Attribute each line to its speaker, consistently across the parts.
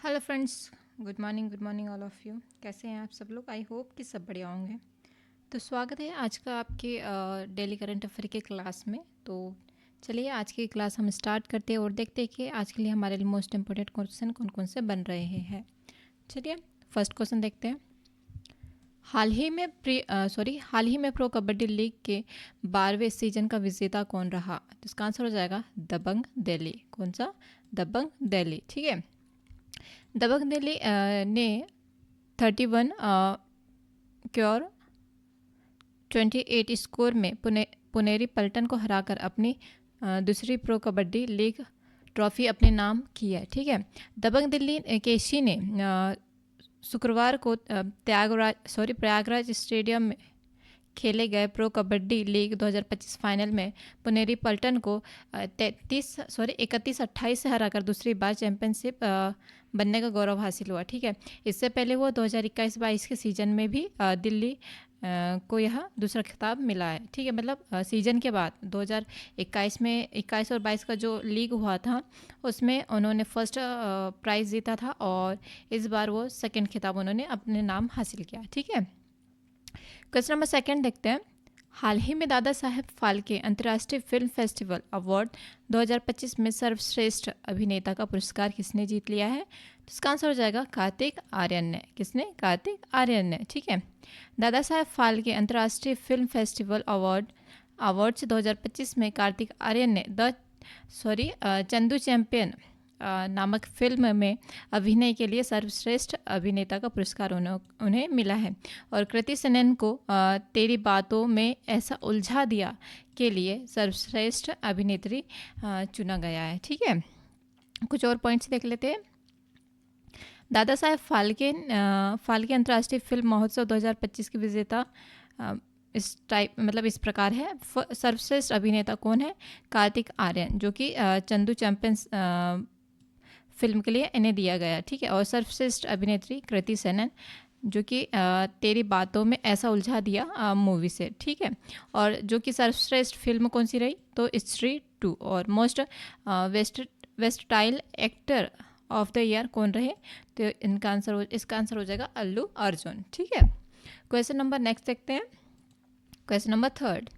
Speaker 1: Hello friends, good morning all of you. कैसे हैं आप सब लोग? आई होप कि सब बढ़िया होंगे। तो स्वागत है आज का आपके डेली करंट अफेयर के क्लास में। तो चलिए आज की क्लास हम स्टार्ट करते हैं और देखते हैं कि आज के लिए हमारे लिए मोस्ट इम्पोर्टेंट क्वेश्चन कौन कौन से बन रहे हैं। चलिए फर्स्ट क्वेश्चन देखते हैं। हाल ही में प्रो कबड्डी लीग के 12वें सीजन का विजेता कौन रहा? तो इसका आंसर हो जाएगा दबंग दिल्ली। कौन सा? दबंग दिल्ली। ठीक है। दबंग दिल्ली ने 31 क्योर 28 स्कोर में पुनेरी पल्टन को हराकर अपनी दूसरी प्रो कबड्डी लीग ट्रॉफी अपने नाम की है। ठीक है। दबंग दिल्ली केसी ने शुक्रवार को प्रयागराज स्टेडियम में खेले गए प्रो कबड्डी लीग 2025 फाइनल में पुनेरी पल्टन को 31-28 से हराकर दूसरी बार चैंपियनशिप बनने का गौरव हासिल हुआ। ठीक है। इससे पहले वो 2021-22 के सीजन में भी दिल्ली को यह दूसरा खिताब मिला है। ठीक है। मतलब सीजन के बाद 2021 में 21 और 22 का जो लीग हुआ था उसमें उन्होंने फर्स्ट प्राइज़ जीता था और इस बार वो सेकंड खिताब उन्होंने अपने नाम हासिल किया। ठीक है। क्वेश्चन नंबर सेकंड देखते हैं। हाल ही में दादा साहेब फाल्के अंतर्राष्ट्रीय फिल्म फेस्टिवल अवार्ड 2025 में सर्वश्रेष्ठ अभिनेता का पुरस्कार किसने जीत लिया है? तो इसका आंसर हो जाएगा कार्तिक आर्यन ने। किसने? कार्तिक आर्यन ने। ठीक है। दादा साहेब फाल्के अंतर्राष्ट्रीय फिल्म फेस्टिवल अवार्ड्स 2025 में कार्तिक आर्यन ने चंदू चैंपियन नामक फिल्म में अभिनय के लिए सर्वश्रेष्ठ अभिनेता का पुरस्कार उन्हें मिला है। और कृति सेनन को तेरी बातों में ऐसा उलझा दिया के लिए सर्वश्रेष्ठ अभिनेत्री चुना गया है। ठीक है। कुछ और पॉइंट्स देख लेते हैं। दादा साहेब फाल्के अंतर्राष्ट्रीय फिल्म महोत्सव 2025 के विजेता इस प्रकार है। सर्वश्रेष्ठ अभिनेता कौन है? कार्तिक आर्यन, जो कि चंदू चैंपियंस फिल्म के लिए इन्हें दिया गया। ठीक है। और सर्वश्रेष्ठ अभिनेत्री कृति सेनन, जो कि तेरी बातों में ऐसा उलझा दिया मूवी से। ठीक है। और जो कि सर्वश्रेष्ठ फिल्म कौन सी रही? तो स्त्री 2। और most versatile actor of the year कौन रहे? तो इसका आंसर हो जाएगा अल्लू अर्जुन। ठीक है। क्वेश्चन नंबर नेक्स्ट देखते हैं। Question number third.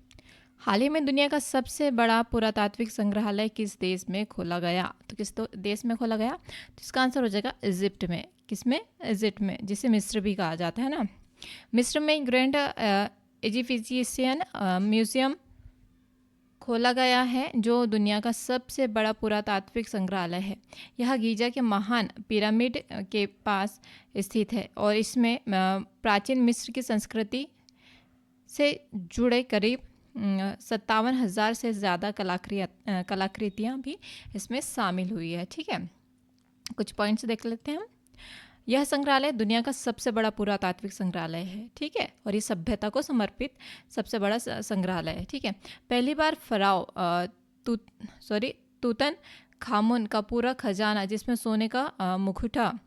Speaker 1: हाल ही में दुनिया का सबसे बड़ा पुरातात्विक संग्रहालय किस देश में खोला गया? तो किस देश में खोला गया? तो इसका आंसर हो जाएगा इजिप्ट में। किसमें? इजिप्ट में, जिसे मिस्र भी कहा जाता है ना। मिस्र में ग्रैंड इजिप्शियन म्यूजियम खोला गया है, जो दुनिया का सबसे बड़ा पुरातात्विक संग्रहालय है। यह गीजा के महान पिरामिड के पास स्थित है और इसमें प्राचीन मिस्र की संस्कृति से जुड़े करीब 57,000 से ज़्यादा कलाकृतियाँ भी इसमें शामिल हुई है। ठीक है। कुछ पॉइंट्स देख लेते हैं हम। यह संग्रहालय दुनिया का सबसे बड़ा पुरातात्विक संग्रहालय है। ठीक है। और ये सभ्यता को समर्पित सबसे बड़ा संग्रहालय है। ठीक है। पहली बार तूतन खामुन का पूरा खजाना, जिसमें सोने का मुकुटा,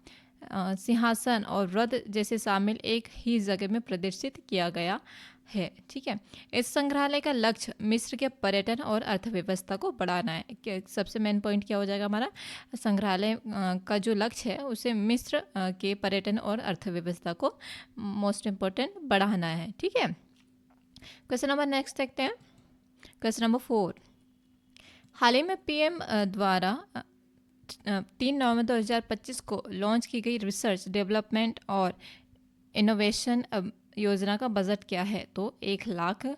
Speaker 1: सिंहासन और रथ जैसे शामिल एक ही जगह में प्रदर्शित किया गया है। ठीक है। इस संग्रहालय का लक्ष्य मिस्र के पर्यटन और अर्थव्यवस्था को बढ़ाना है। सबसे मेन पॉइंट क्या हो जाएगा हमारा? संग्रहालय का जो लक्ष्य है उसे मिस्र के पर्यटन और अर्थव्यवस्था को मोस्ट इम्पोर्टेंट बढ़ाना है। ठीक है। क्वेश्चन नंबर नेक्स्ट देखते हैं। Question number 4। हाल ही में पीएम द्वारा 3 नवंबर 2025 को लॉन्च की गई रिसर्च डेवलपमेंट और इनोवेशन योजना का बजट क्या है? तो 1,00,000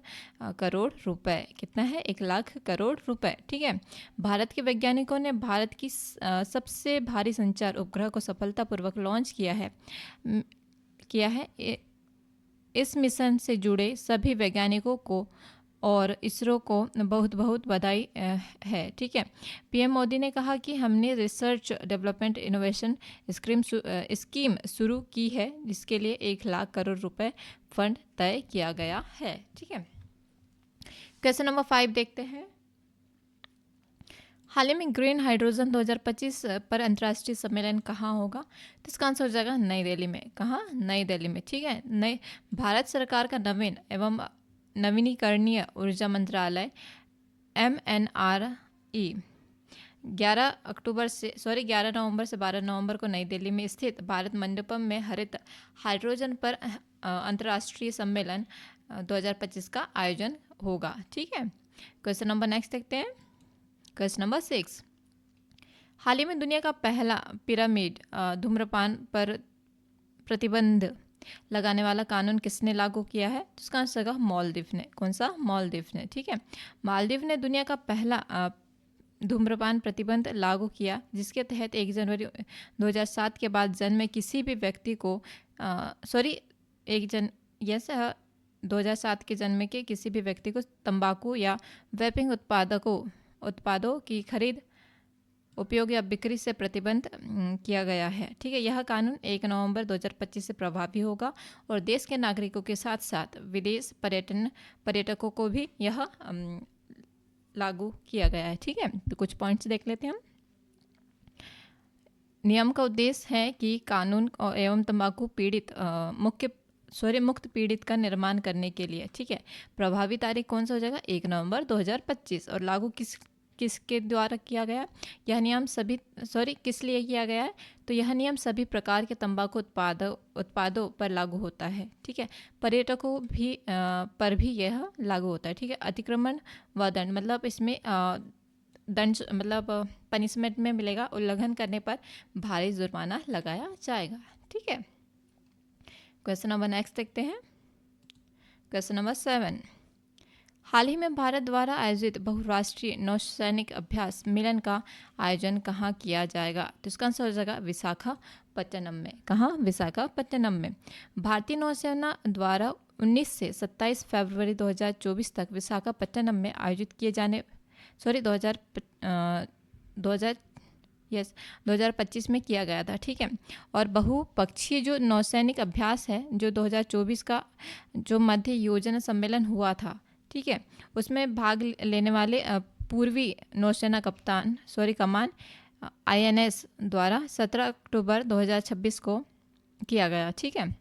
Speaker 1: करोड़ रुपए। कितना है? 1,00,000 करोड़ रुपए। ठीक है। भारत के वैज्ञानिकों ने भारत की सबसे भारी संचार उपग्रह को सफलतापूर्वक लॉन्च किया है। इस मिशन से जुड़े सभी वैज्ञानिकों को और इसरो को बहुत बहुत बधाई है। ठीक है। पीएम मोदी ने कहा कि हमने रिसर्च डेवलपमेंट इनोवेशन स्कीम शुरू की है, जिसके लिए 1,00,000 करोड़ रुपए फंड तय किया गया है। ठीक है। क्वेश्चन नंबर 5 देखते हैं। हाल ही में ग्रीन हाइड्रोजन 2025 पर अंतर्राष्ट्रीय सम्मेलन कहाँ होगा? तो इसका आंसर हो जाएगा नई दिल्ली में। कहाँ? नई दिल्ली में। ठीक है। भारत सरकार का नवीन एवं नवीनीकरणीय ऊर्जा मंत्रालय MNRE 11 नवंबर से 12 नवंबर को नई दिल्ली में स्थित भारत मंडपम में हरित हाइड्रोजन पर अंतर्राष्ट्रीय सम्मेलन 2025 का आयोजन होगा। ठीक है, क्वेश्चन नंबर नेक्स्ट देखते हैं। क्वेश्चन नंबर 6, हाल ही में दुनिया का पहला पिरामिड धूम्रपान पर प्रतिबंध लगाने वाला कानून किसने लागू किया है? तो इसका आंसर होगा मालदीव ने। कौन सा? मालदीव ने। ठीक है, मालदीव ने दुनिया का पहला धूम्रपान प्रतिबंध लागू किया, जिसके तहत 1 जनवरी 2007 के बाद जन्मे किसी भी व्यक्ति को 2007 के जन्म के किसी भी व्यक्ति को तंबाकू या वेपिंग उत्पादों की खरीद, उपयोग या बिक्री से प्रतिबंध किया गया है। ठीक है, यह कानून 1 नवंबर 2025 से प्रभावी होगा और देश के नागरिकों के साथ साथ विदेश पर्यटकों को भी यह लागू किया गया है। ठीक है, तो कुछ पॉइंट्स देख लेते हैं हम। नियम का उद्देश्य है कि कानून एवं तंबाकू मुक्त पीड़ित का निर्माण करने के लिए। ठीक है, प्रभावी तारीख कौन सा हो जाएगा? 1 नवंबर 2025। और लागू किसके द्वारा किया गया? यह नियम किस लिए किया गया है? तो यह नियम सभी प्रकार के तंबाकू उत्पादों पर लागू होता है। ठीक है, पर्यटकों पर भी यह लागू होता है। ठीक है, अतिक्रमण व दंड, मतलब इसमें दंड पनिशमेंट में मिलेगा, उल्लंघन करने पर भारी जुर्माना लगाया जाएगा। ठीक है, क्वेश्चन नंबर नेक्स्ट देखते हैं। क्वेश्चन नंबर 7, हाल ही में भारत द्वारा आयोजित बहुराष्ट्रीय नौसैनिक अभ्यास मिलन का आयोजन कहाँ किया जाएगा? तो इसका आंसर हो जाएगा विशाखापट्टनम में। कहाँ? विशाखापट्टनम में। भारतीय नौसेना द्वारा 19 से 27 फरवरी 2024 तक विशाखापट्टनम में आयोजित किए जाने 2025 में किया गया था। ठीक है, और बहुपक्षीय जो नौसैनिक अभ्यास है, जो 2024 का जो मध्य योजना सम्मेलन हुआ था, ठीक है, उसमें भाग लेने वाले पूर्वी नौसेना कमान INS द्वारा 17 अक्टूबर 2026 को किया गया। ठीक है,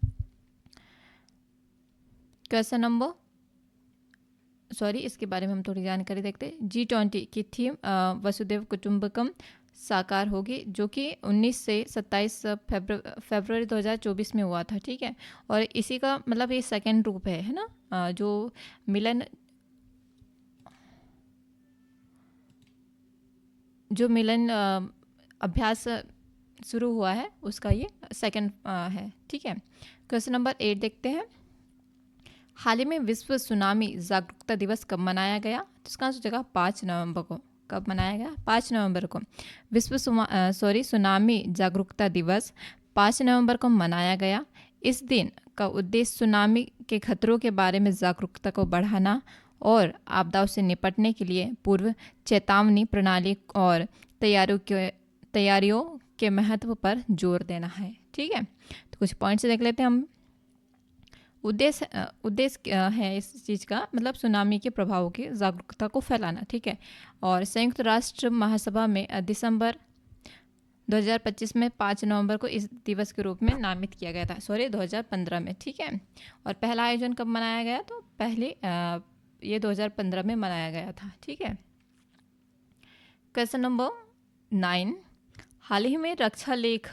Speaker 1: क्वेश्चन नंबर इसके बारे में हम थोड़ी जानकारी देखते हैं। G20 की थीम वसुधैव कुटुंबकम साकार होगी, जो कि 19 से 27 फरवरी 2024 में हुआ था। ठीक है, और इसी का मतलब ये सेकेंड रूप है ना, जो मिलन अभ्यास शुरू हुआ है, उसका ये सेकेंड है। ठीक है, क्वेश्चन नंबर 8 देखते हैं। हाल ही में विश्व सुनामी जागरूकता दिवस कब मनाया गया? तो इसका आंसर हो जाएगा 5 नवंबर को। कब मनाया गया? 5 नवंबर को। विश्व सुनामी जागरूकता दिवस 5 नवंबर को मनाया गया। इस दिन का उद्देश्य सुनामी के खतरों के बारे में जागरूकता को बढ़ाना और आपदाओं से निपटने के लिए पूर्व चेतावनी प्रणाली और तैयारियों के महत्व पर जोर देना है। ठीक है, तो कुछ पॉइंट्स देख लेते हैं हम। उद्देश्य है इस चीज़ का, मतलब सुनामी के प्रभावों की जागरूकता को फैलाना। ठीक है, और संयुक्त राष्ट्र महासभा में दिसंबर 2025 में 5 नवंबर को इस दिवस के रूप में नामित किया गया था। 2015 में। ठीक है, और पहला आयोजन कब मनाया गया? तो ये 2015 में मनाया गया था। ठीक है, क्वेश्चन नंबर 9, हाल ही में रक्षा लेख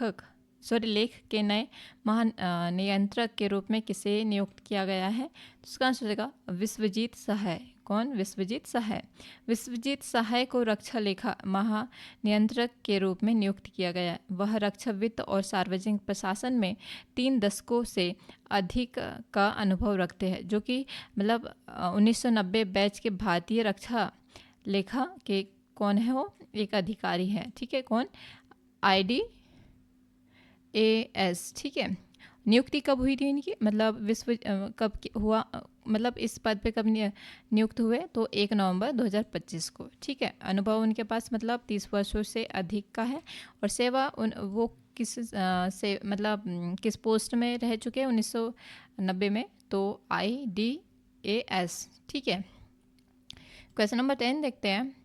Speaker 1: के नए महानियंत्रक के रूप में किसे नियुक्त किया गया है? तो इसका आंसर होगा विश्वजीत सहाय। कौन? विश्वजीत सहाय। विश्वजीत सहाय को रक्षा लेखा महानियंत्रक के रूप में नियुक्त किया गया है। वह रक्षा वित्त और सार्वजनिक प्रशासन में 3 दशकों से अधिक का अनुभव रखते हैं, जो कि मतलब 1990 बैच के भारतीय रक्षा लेखा के कौन है? वो एक अधिकारी है। ठीक है, कौन? IDAS। ठीक है, नियुक्ति कब हुई थी इनकी? मतलब कब हुआ, मतलब इस पद पे कब नियुक्त हुए? तो 1 नवंबर 2025 को। ठीक है, अनुभव उनके पास मतलब 30 वर्षों से अधिक का है, और सेवा वो किस पोस्ट में रह चुके हैं? 1990 में, तो IDAS। ठीक है, क्वेश्चन नंबर 10 देखते हैं।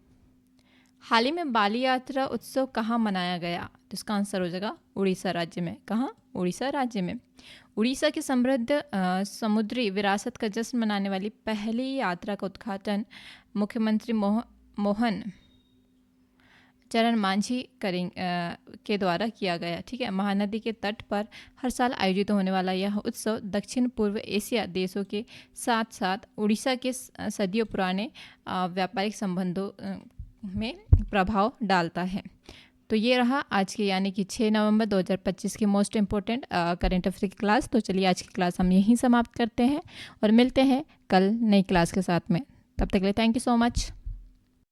Speaker 1: हाल ही में बाली यात्रा उत्सव कहाँ मनाया गया? तो इसका आंसर हो जाएगा उड़ीसा राज्य में। कहाँ? उड़ीसा राज्य में। उड़ीसा की समृद्ध समुद्री विरासत का जश्न मनाने वाली पहली यात्रा का उद्घाटन मुख्यमंत्री मोहन चरण मांझी के द्वारा किया गया। ठीक है, महानदी के तट पर हर साल आयोजित होने वाला यह उत्सव दक्षिण पूर्व एशिया देशों के साथ साथ उड़ीसा के सदियों पुराने व्यापारिक संबंधों में प्रभाव डालता है। तो ये रहा आज के यानी कि 6 नवंबर 2025 की मोस्ट इम्पोर्टेंट करंट अफेयर की क्लास। तो चलिए आज की क्लास हम यहीं समाप्त करते हैं और मिलते हैं कल नई क्लास के साथ में। तब तक के लिए थैंक यू सो मच।